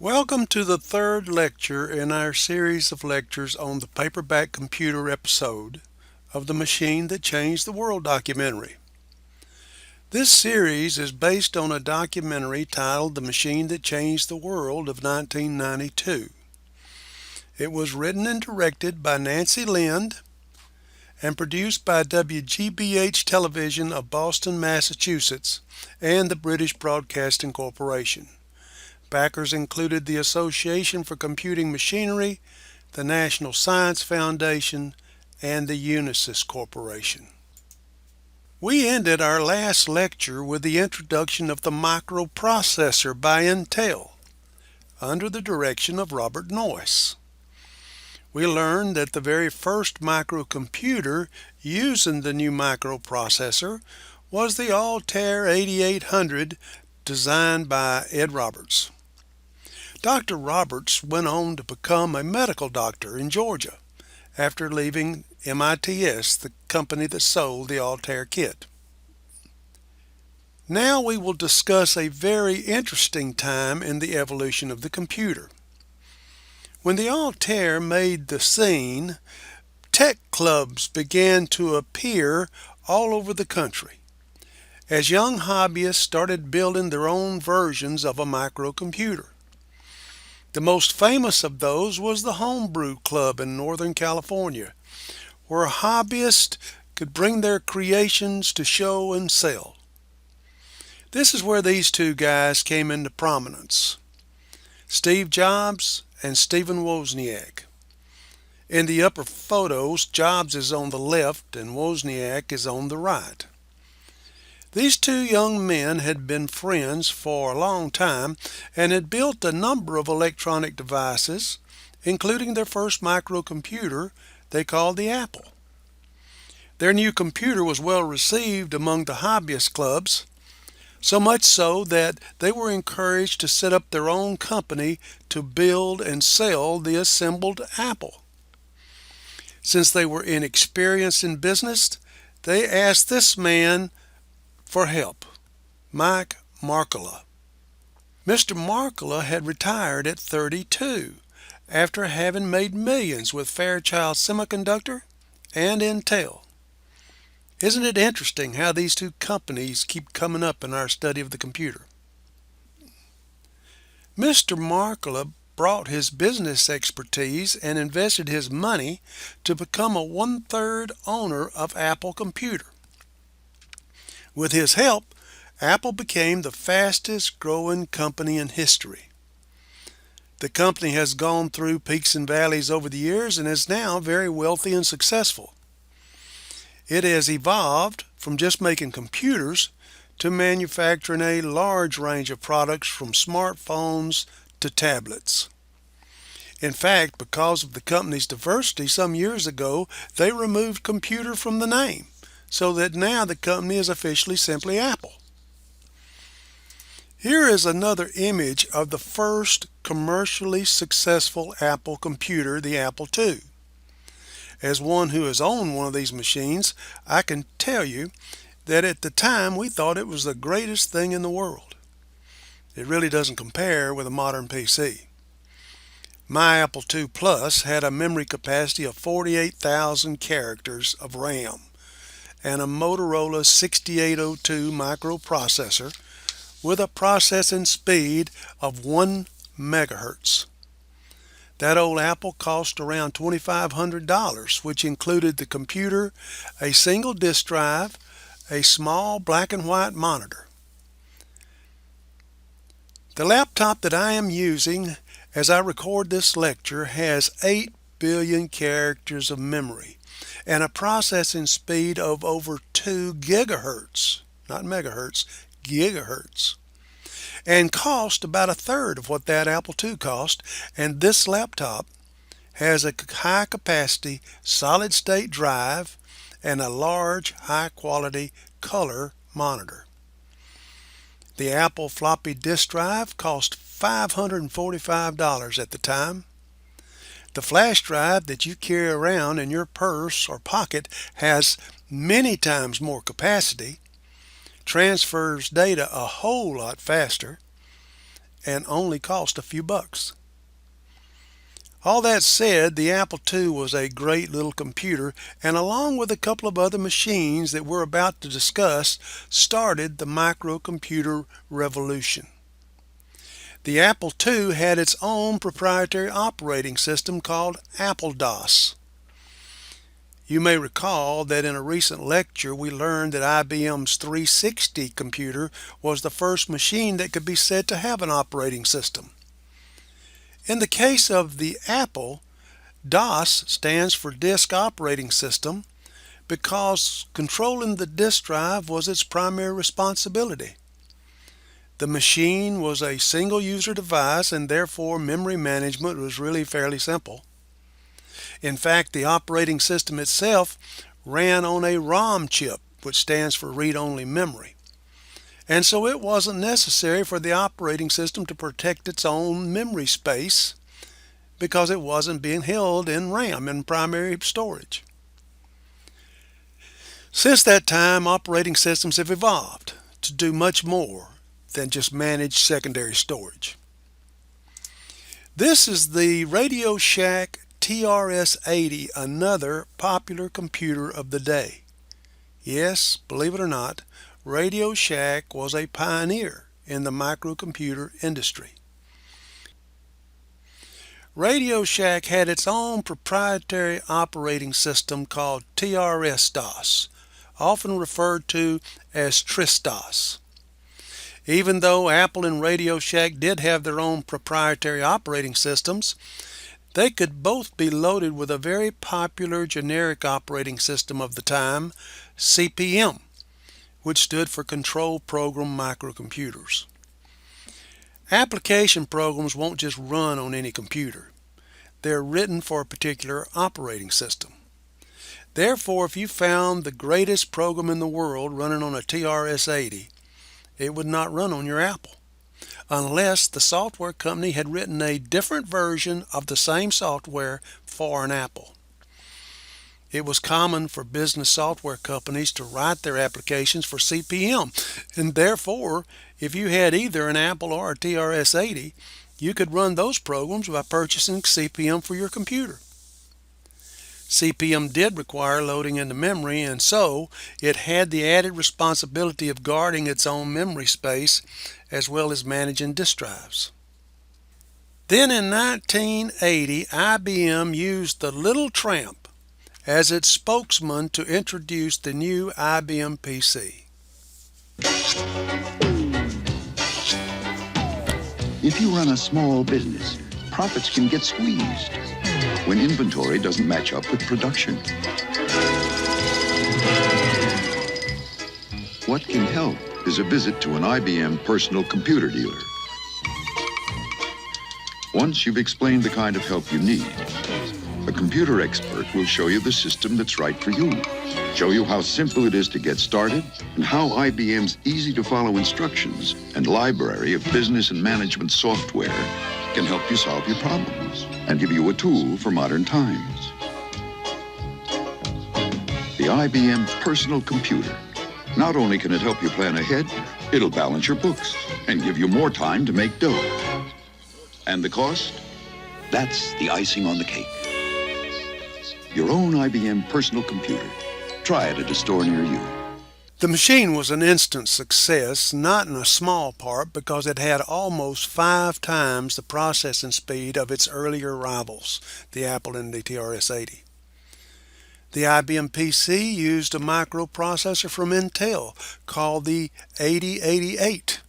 Welcome to the third lecture in our series of lectures on the paperback computer episode of the Machine That Changed the World documentary. This series is based on a documentary titled The Machine That Changed the World of 1992. It was written and directed by Nancy Lind and produced by WGBH Television of Boston, Massachusetts and the British Broadcasting Corporation. Backers included the Association for Computing Machinery, the National Science Foundation, and the Unisys Corporation. We ended our last lecture with the introduction of the microprocessor by Intel, under the direction of Robert Noyce. We learned that the very first microcomputer using the new microprocessor was the Altair 8800 designed by Ed Roberts. Dr. Roberts went on to become a medical doctor in Georgia after leaving MITS, the company that sold the Altair kit. Now we will discuss a very interesting time in the evolution of the computer. When the Altair made the scene, tech clubs began to appear all over the country as young hobbyists started building their own versions of a microcomputer. The most famous of those was the Homebrew Club in Northern California, where hobbyists could bring their creations to show and sell. This is where these two guys came into prominence: Steve Jobs and Stephen Wozniak. In the upper photos, Jobs is on the left and Wozniak is on the right. These two young men had been friends for a long time and had built a number of electronic devices, including their first microcomputer they called the Apple. Their new computer was well received among the hobbyist clubs, so much so that they were encouraged to set up their own company to build and sell the assembled Apple. Since they were inexperienced in business, they asked this man for help, Mike Markkula. Mr. Markkula had retired at 32 after having made millions with Fairchild Semiconductor and Intel. Isn't it interesting how these two companies keep coming up in our study of the computer? Mr. Markkula brought his business expertise and invested his money to become a one-third owner of Apple Computer. With his help, Apple became the fastest growing company in history. The company has gone through peaks and valleys over the years and is now very wealthy and successful. It has evolved from just making computers to manufacturing a large range of products from smartphones to tablets. In fact, because of the company's diversity, some years ago, they removed computer from the name, so that now the company is officially simply Apple. Here is another image of the first commercially successful Apple computer, the Apple II. As one who has owned one of these machines, I can tell you that at the time we thought it was the greatest thing in the world. It really doesn't compare with a modern PC. My Apple II Plus had a memory capacity of 48,000 characters of RAM and a Motorola 6802 microprocessor with a processing speed of 1 megahertz. That old Apple cost around $2,500, which included the computer, a single disk drive, a small black and white monitor. The laptop that I am using as I record this lecture has 8 billion characters of memory and a processing speed of over 2 gigahertz, not megahertz, gigahertz, and cost about a third of what that Apple II cost. And this laptop has a high capacity solid state drive and a large high quality color monitor. The Apple floppy disk drive cost $545 at the time. The flash drive that you carry around in your purse or pocket has many times more capacity, transfers data a whole lot faster, and only cost a few bucks. All that said, the Apple II was a great little computer, and along with a couple of other machines that we're about to discuss, started the microcomputer revolution. The Apple II had its own proprietary operating system called Apple-DOS. You may recall that in a recent lecture we learned that IBM's 360 computer was the first machine that could be said to have an operating system. In the case of the Apple, DOS stands for Disk Operating System because controlling the disk drive was its primary responsibility. The machine was a single user device and therefore memory management was really fairly simple. In fact, the operating system itself ran on a ROM chip, which stands for read-only memory. And so it wasn't necessary for the operating system to protect its own memory space because it wasn't being held in RAM, in primary storage. Since that time, operating systems have evolved to do much more than just manage secondary storage. This is the Radio Shack TRS-80, another popular computer of the day. Yes, believe it or not, Radio Shack was a pioneer in the microcomputer industry. Radio Shack had its own proprietary operating system called TRS-DOS, often referred to as Tris-DOS. Even though Apple and Radio Shack did have their own proprietary operating systems, they could both be loaded with a very popular generic operating system of the time, CP/M, which stood for Control Program Microcomputers. Application programs won't just run on any computer. They're written for a particular operating system. Therefore, if you found the greatest program in the world running on a TRS-80, it would not run on your Apple, unless the software company had written a different version of the same software for an Apple. It was common for business software companies to write their applications for CP/M, and therefore, if you had either an Apple or a TRS-80, you could run those programs by purchasing CP/M for your computer. CP/M did require loading into memory, and so it had the added responsibility of guarding its own memory space as well as managing disk drives. Then in 1980, IBM used the Little Tramp as its spokesman to introduce the new IBM PC. If you run a small business, profits can get squeezed when inventory doesn't match up with production. What can help is a visit to an IBM personal computer dealer. Once you've explained the kind of help you need, a computer expert will show you the system that's right for you, show you how simple it is to get started, and how IBM's easy-to-follow instructions and library of business and management software can help you solve your problems and give you a tool for modern times. The IBM personal computer. Not only can it help you plan ahead, it'll balance your books and give you more time to make dough. And the cost? That's the icing on the cake. Your own IBM personal computer. Try it at a store near you. The machine was an instant success, not in a small part because it had almost 5 times the processing speed of its earlier rivals, the Apple and the TRS-80. The IBM PC used a microprocessor from Intel called the 8088.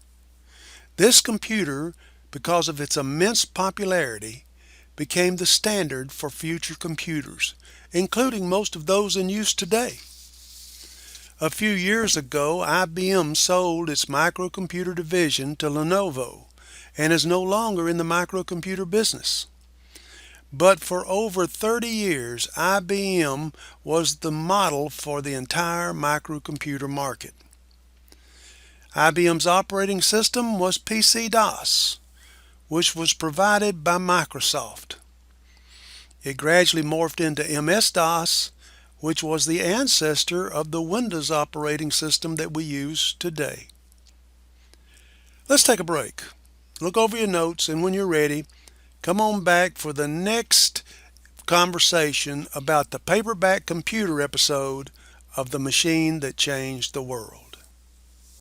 This computer, because of its immense popularity, became the standard for future computers, including most of those in use today. A few years ago, IBM sold its microcomputer division to Lenovo and is no longer in the microcomputer business. But for over 30 years, IBM was the model for the entire microcomputer market. IBM's operating system was PC-DOS, which was provided by Microsoft. It gradually morphed into MS-DOS, which was the ancestor of the Windows operating system that we use today. Let's take a break. look over your notes, and when you're ready, come on back for the next conversation about the paperback computer episode of The Machine That Changed the World.